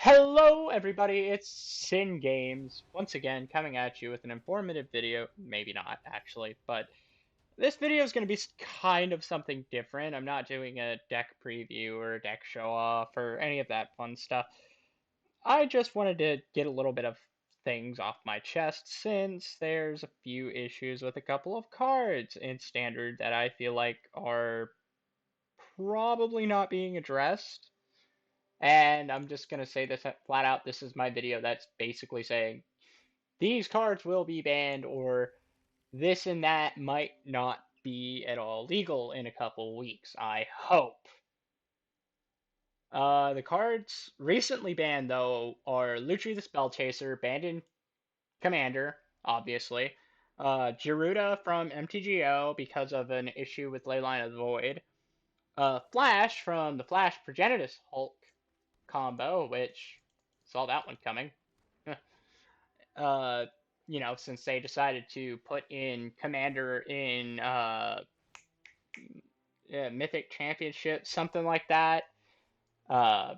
Hello, everybody. It's Sin Games once again coming at you with an informative video. Maybe not actually, but this video is going to be kind of something different. I'm not doing a deck preview or a deck show off or any of that fun stuff. I just wanted to get a little bit of things off my chest since there's a few issues with a couple of cards in Standard that I feel like are probably not being addressed. And I'm just going to say this flat out. This is my video that's basically saying these cards will be banned or this and that might not be at all legal in a couple weeks. I hope. The cards recently banned, though, are Lutri the Spell Chaser, banned in Commander, obviously. Geruda from MTGO because of an issue with Leyline of the Void. Flash from the Flash Progenitus Hulk combo, which saw that one coming. uh, since they decided to put in Commander in Mythic Championship, something like that. Uh,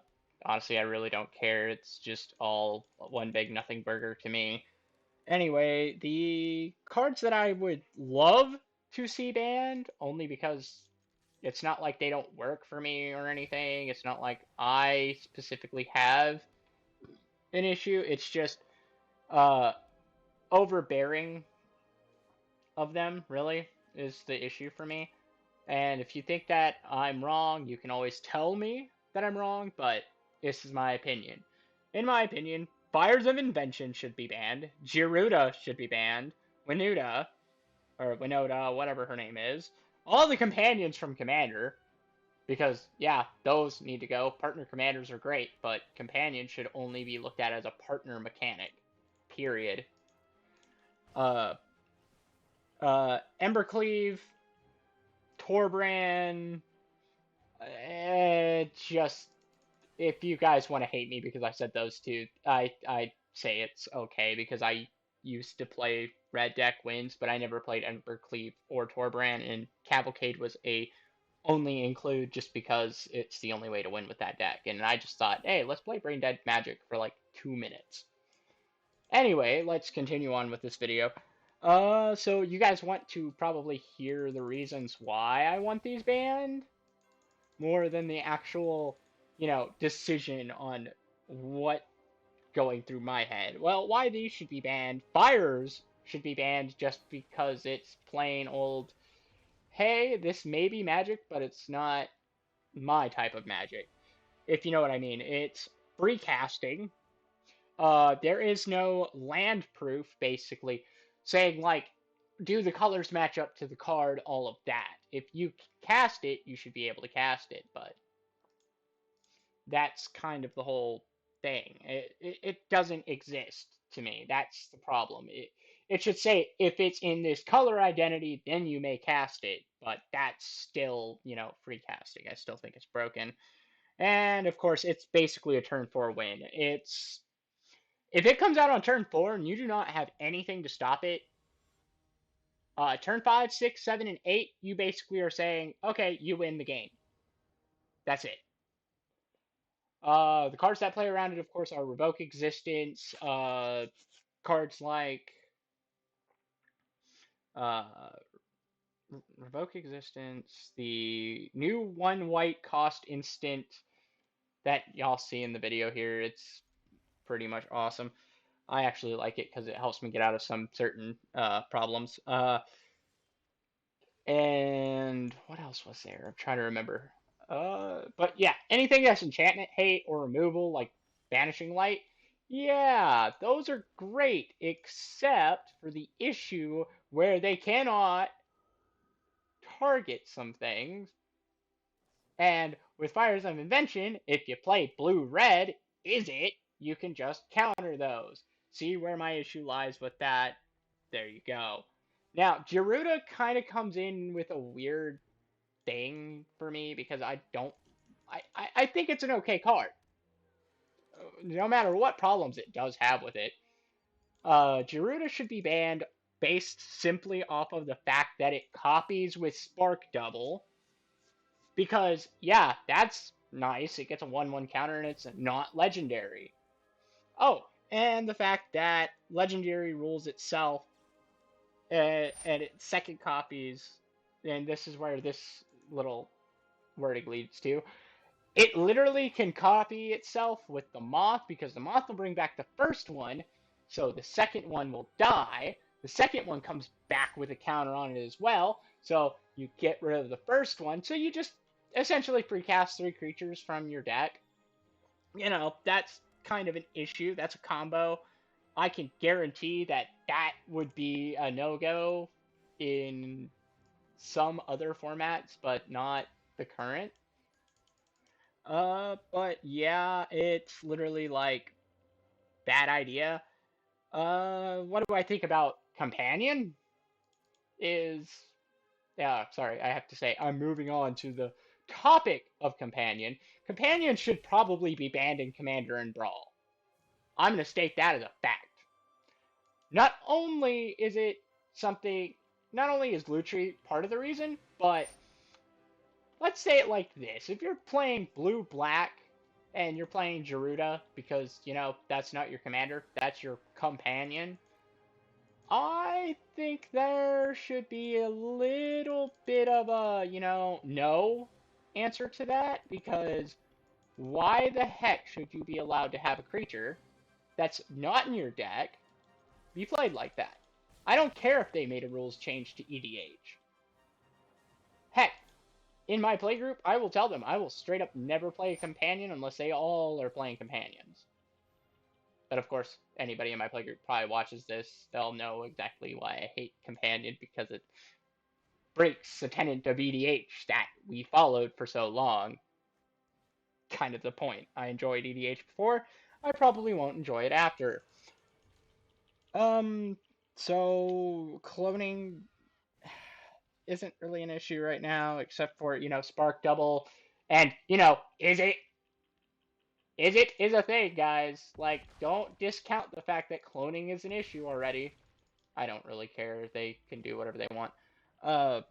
Honestly, I really don't care. It's just all one big nothing burger to me. Anyway, the cards that I would love to see banned, only because it's not like they don't work for me or anything. It's not like I specifically have an issue. It's just uh, overbearing of them, really, is the issue for me. And if you think that I'm wrong, you can always tell me that I'm wrong, but this is my opinion. In my opinion, Fires of Invention should be banned, Geruda should be banned, Winuda, or Winoda, whatever her name is, all the companions from Commander, because, yeah, those need to go. Partner commanders are great, but companions should only be looked at as a partner mechanic. Period. Uh, Embercleave, Torbran, just if you guys want to hate me because I said those two, I say it's okay because I used to play red deck wins, but I never played Embercleave or Torbran, and Cavalcade was a only include just because it's the only way to win with that deck. And I just thought, hey, let's play Brain Dead Magic for like 2 minutes. Anyway, let's continue on with this video. So you guys want to probably hear the reasons why I want these banned more than the actual, decision on what going through my head. Well, why these should be banned. Fires should be banned just because it's plain old, hey, this may be magic, but it's not my type of magic. If you know what I mean. It's free casting. There is no land proof, basically, saying like, do the colors match up to the card, all of that. If you cast it, you should be able to cast it, but that's kind of the whole thing. It doesn't exist to me. That's the problem. It should say if it's in this color identity, then you may cast it, but that's still, free casting. I still think it's broken. And of course, it's basically a turn 4 win. It's if it comes out on turn 4 and you do not have anything to stop it, turn 5, 6, 7, and 8, you basically are saying, okay, you win the game. That's it. The cards that play around it, of course, are Revoke Existence, cards like uh, Revoke Existence, the new 1 white cost instant that y'all see in the video here. It's pretty much awesome. I actually like it because it helps me get out of some certain problems. And what else was there? I'm trying to remember. But yeah, anything that's enchantment, hate, or removal, like Vanishing Light, yeah, those are great, except for the issue where they cannot target some things. And with Fires of Invention, if you play blue-red, is it, you can just counter those. See where my issue lies with that? There you go. Now, Geruda kind of comes in with a weird thing for me because I think it's an okay card. No matter what problems it does have with it. Geruda should be banned based simply off of the fact that it copies with Spark Double. Because, yeah, that's Nice. It gets a 1/1 counter and it's not legendary. Oh, and the fact that legendary rules itself and its second copies, and this is where this little wording leads to. It literally can copy itself with the moth because the moth will bring back the first one, so the second one will die. The second one comes back with a counter on it as well, so you get rid of the first one. So you just essentially precast 3 creatures from your deck. That's kind of an issue. That's a combo. I can guarantee that that would be a no-go in some other formats, but not the current. But yeah, it's literally like bad idea. What do I think about Companion? Is Yeah, sorry, I have to say I'm moving on to the topic of Companion. Companion should probably be banned in Commander and Brawl. I'm gonna state that as a fact. Not only is it something, not only is Lutri part of the reason, but let's say it like this. If you're playing blue black and you're playing Gerudo because, that's not your commander, that's your companion, I think there should be a little bit of a, no answer to that because why the heck should you be allowed to have a creature that's not in your deck be played like that? I don't care if they made a rules change to EDH. Heck, in my playgroup, I will tell them I will straight up never play a companion unless they all are playing companions. But of course, anybody in my playgroup probably watches this. They'll know exactly why I hate companion because it breaks the tenet of EDH that we followed for so long. Kind of the point. I enjoyed EDH before. I probably won't enjoy it after. Um, so cloning isn't really an issue right now, except for, Spark Double. And, is a thing, guys. Like, don't discount the fact that cloning is an issue already. I don't really care. They can do whatever they want. Uh,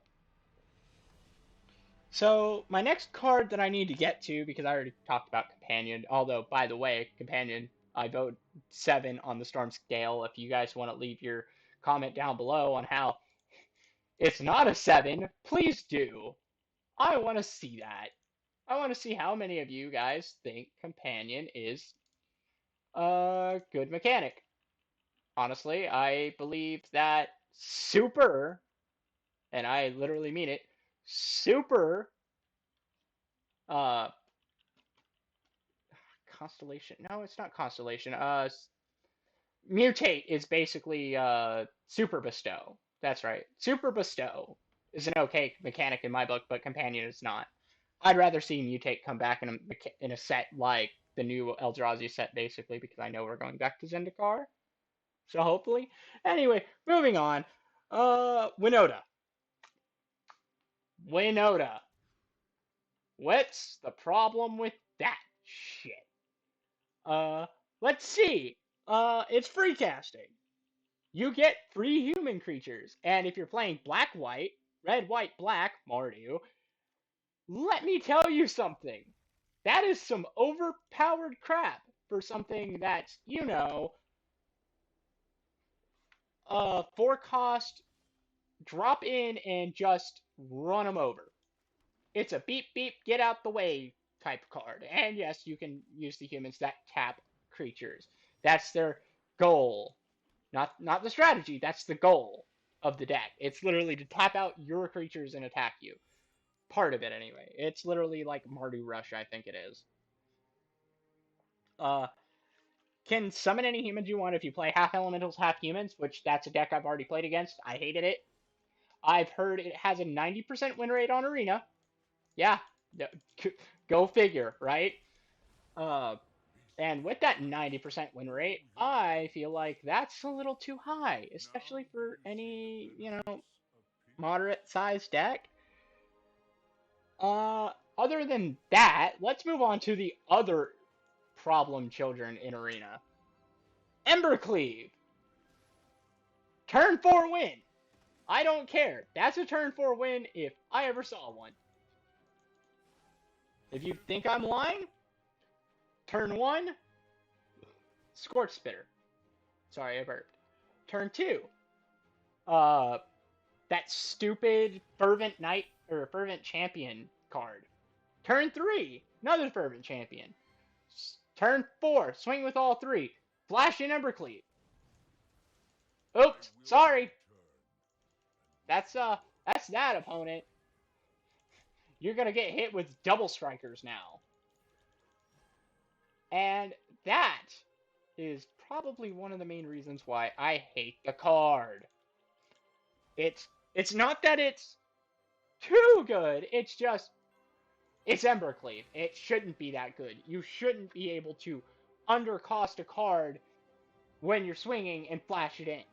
so my next card that I need to get to, because I already talked about Companion, although, by the way, Companion, I vote 7 on the Storm scale. If you guys want to leave your comment down below on how it's not a 7, please do. I want to see that. I want to see how many of you guys think Companion is a good mechanic. Honestly, I believe that super, and I literally mean it, super uh constellation. No, it's not constellation. Mutate is basically super bestow. That's right. Super bestow is an okay mechanic in my book, but companion is not. I'd rather see mutate come back in a set like the new Eldrazi set, basically, because I know we're going back to Zendikar. So hopefully. Anyway, moving on. Winota. Winota. What's the problem with that shit? Uh, let's see. It's free casting. You get free human creatures, and if you're playing black white, red white black, Mardu, let me tell you something. That is some overpowered crap for something that's, 4 cost, drop in and just run them over. It's a beep beep, get out the way type card. And yes, you can use the humans that tap creatures. That's their goal. Not the strategy, that's the goal of the deck. It's literally to tap out your creatures and attack you. Part of it anyway. It's literally like Mardu Rush, I think it is. Uh can summon any humans you want if you play half elementals, half humans, which that's a deck I've already played against. I hated it. I've heard it has a 90% win rate on Arena. Yeah, go figure, right? Uh, and with that 90% win rate, I feel like that's a little too high, especially for any, moderate sized deck. Other than that, let's move on to the other problem children in Arena. Embercleave. Turn 4 win. I don't care. That's a turn 4 win if I ever saw one. If you think I'm lying, turn 1, Scorch Spitter. Sorry, I burped. Turn 2, uh, that stupid Fervent Knight or Fervent Champion card. Turn 3, another Fervent Champion. Turn 4, swing with all 3. Flash in Embercleave. Oops, sorry. That's that's that opponent. You're gonna get hit with double strikers now. And that is probably one of the main reasons why I hate the card. It's not that it's too good, it's just it's Embercleave. It shouldn't be that good. You shouldn't be able to undercost a card when you're swinging and flash it in.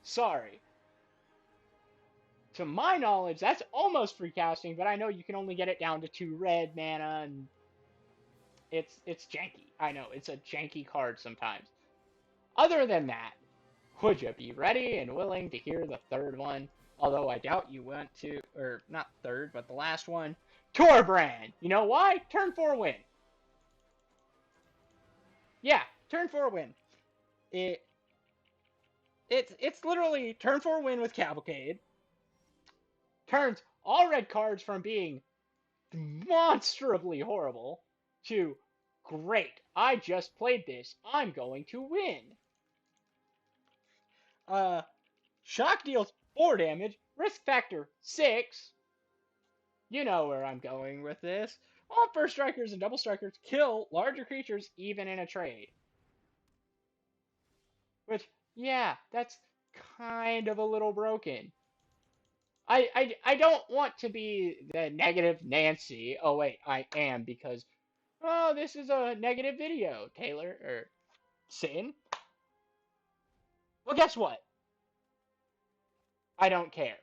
Sorry. To my knowledge, that's almost free casting, but I know you can only get it down to 2 red mana, and it's janky. I know, it's a janky card sometimes. Other than that, would you be ready and willing to hear the third one? Although I doubt you want to, or not third, but the last one. Torbrand! You know why? Turn 4 win. Yeah, turn 4 win. It it's literally turn 4 win with Cavalcade. Turns all red cards from being monstrously horrible to great. I just played this. I'm going to win. Uh, Shock deals 4 damage. Risk factor 6. You know where I'm going with this. All first strikers and double strikers kill larger creatures even in a trade. Which, yeah, that's kind of a little broken. I don't want to be the negative Nancy. Oh wait, I am because oh this is a negative video, Taylor or Sin. Well, guess what? I don't care.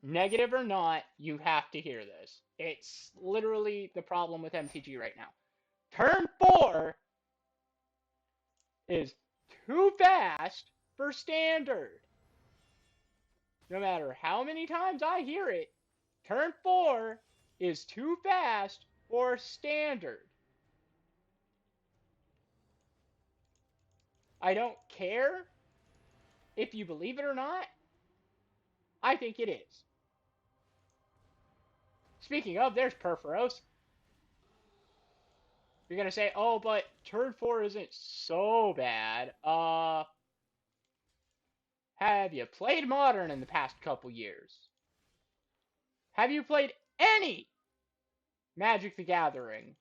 Negative or not, you have to hear this. It's literally the problem with MTG right now. Turn 4 is too fast for standard. No matter how many times I hear it, turn 4 is too fast for standard. I don't care if you believe it or not. I think it is. Speaking of, there's Perforos. You're gonna say, oh, but turn 4 isn't so bad. Have you played Modern in the past couple years? Have you played any Magic the Gathering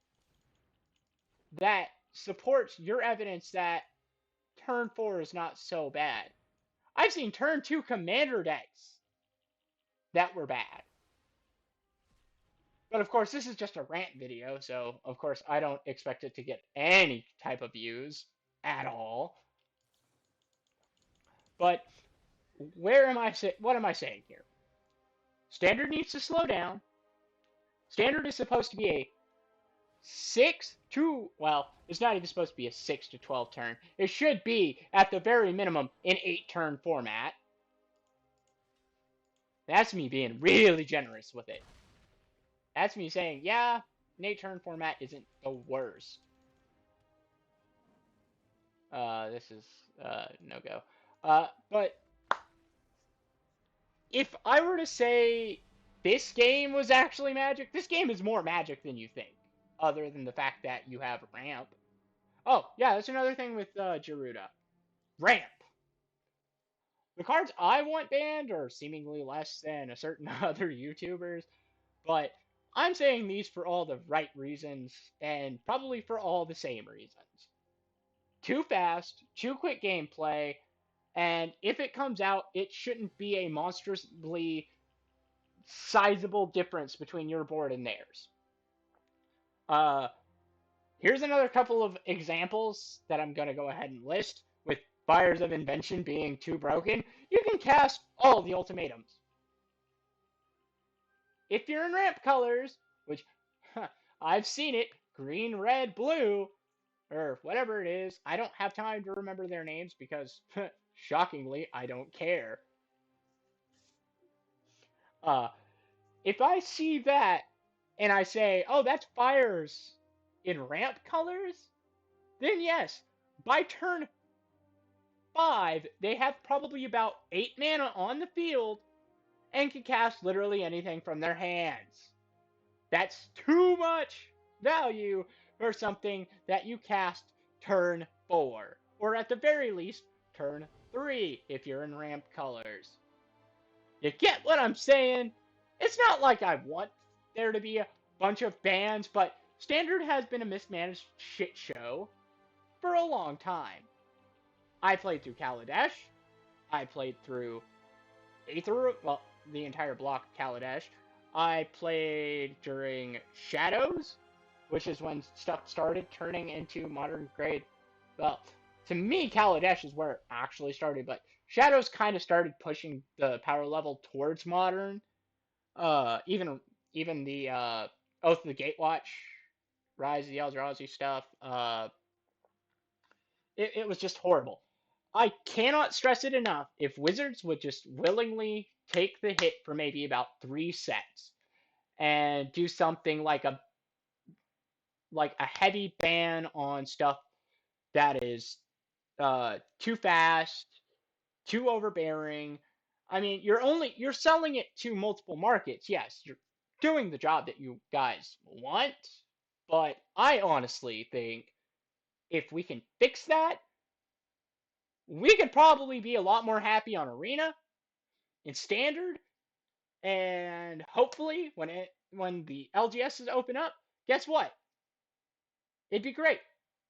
that supports your evidence that turn 4 is not so bad? I've seen turn 2 Commander decks that were bad. But of course, this is just a rant video, so of course I don't expect it to get any type of views at all. But what am I saying here? Standard needs to slow down. Standard is supposed to be a 6 to, well, it's not even supposed to be a 6 to 12 turn. It should be, at the very minimum, an 8 turn format. That's me being really generous with it. That's me saying, yeah, an 8 turn format isn't the worst. This is, no go. But if I were to say this game was actually Magic, this game is more Magic than you think, other than the fact that you have ramp. Oh, yeah, that's another thing with Garuda. Ramp. The cards I want banned are seemingly less than a certain other YouTubers, but I'm saying these for all the right reasons, and probably for all the same reasons. Too fast, too quick gameplay, and if it comes out, it shouldn't be a monstrously sizable difference between your board and theirs. Uh, Here's another couple of examples that I'm going to go ahead and list with Fires of Invention being too broken. You can cast all the ultimatums. If you're in ramp colors, which I've seen it, green, red, blue, or whatever it is. I don't have time to remember their names because, shockingly, I don't care. Uh, if I see that and I say, oh, that's fires in ramp colors, then yes, by turn 5, they have probably about 8 mana on the field and can cast literally anything from their hands. That's too much value for something that you cast turn 4, or at the very least, turn 3 if you're in ramp colors. You get what I'm saying? It's not like I want there to be a bunch of bans, but Standard has been a mismanaged shit show for a long time. I played through Kaladesh. I played through Aether, well, the entire block of Kaladesh. I played during Shadows, which is when stuff started turning into modern grade. Well, to me, Kaladesh is where it actually started, but Shadows kind of started pushing the power level towards modern. Even the Oath of the Gatewatch, Rise of the Eldrazi stuff. It was just horrible. I cannot stress it enough. If Wizards would just willingly take the hit for maybe about 3 sets and do something like a heavy ban on stuff that is too fast, too overbearing. I mean, you're selling it to multiple markets. Yes, you're doing the job that you guys want, but I honestly think if we can fix that, we could probably be a lot more happy on Arena in Standard, and hopefully when the LGSs open up, guess what? It'd be great.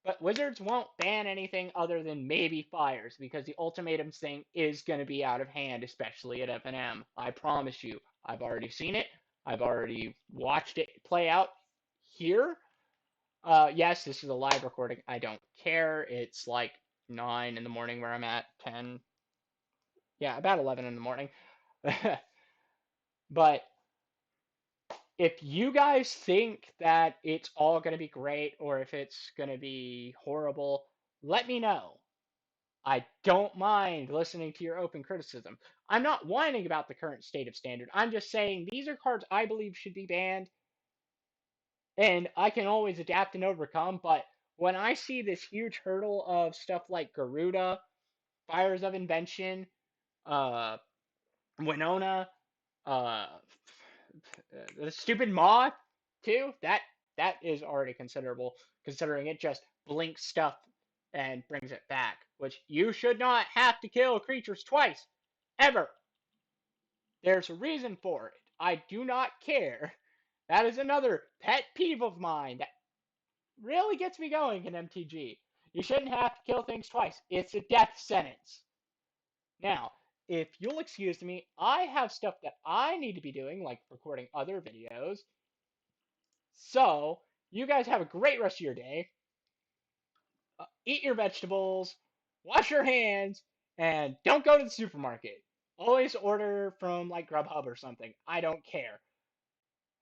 But Wizards won't ban anything other than maybe fires because the ultimatums thing is going to be out of hand, especially at FNM. I promise you. I've already seen it. I've already watched it play out here. Yes, this is a live recording. I don't care. It's like 9 in the morning where I'm at, 10. Yeah, about 11 in the morning. But if you guys think that it's all going to be great or if it's going to be horrible, let me know. I don't mind listening to your open criticism. I'm not whining about the current state of Standard. I'm just saying these are cards I believe should be banned, and I can always adapt and overcome. But when I see this huge hurdle of stuff like Garuda, Fires of Invention, uh, Winona, uh, the stupid moth too. That is already considerable, considering it just blinks stuff and brings it back. Which you should not have to kill creatures twice, ever. There's a reason for it. I do not care. That is another pet peeve of mine that really gets me going in MTG. You shouldn't have to kill things twice. It's a death sentence. Now, if you'll excuse me, I have stuff that I need to be doing, like recording other videos. So, you guys have a great rest of your day. Eat your vegetables, wash your hands, and don't go to the supermarket. Always order from like Grubhub or something. I don't care.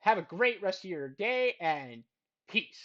Have a great rest of your day and peace.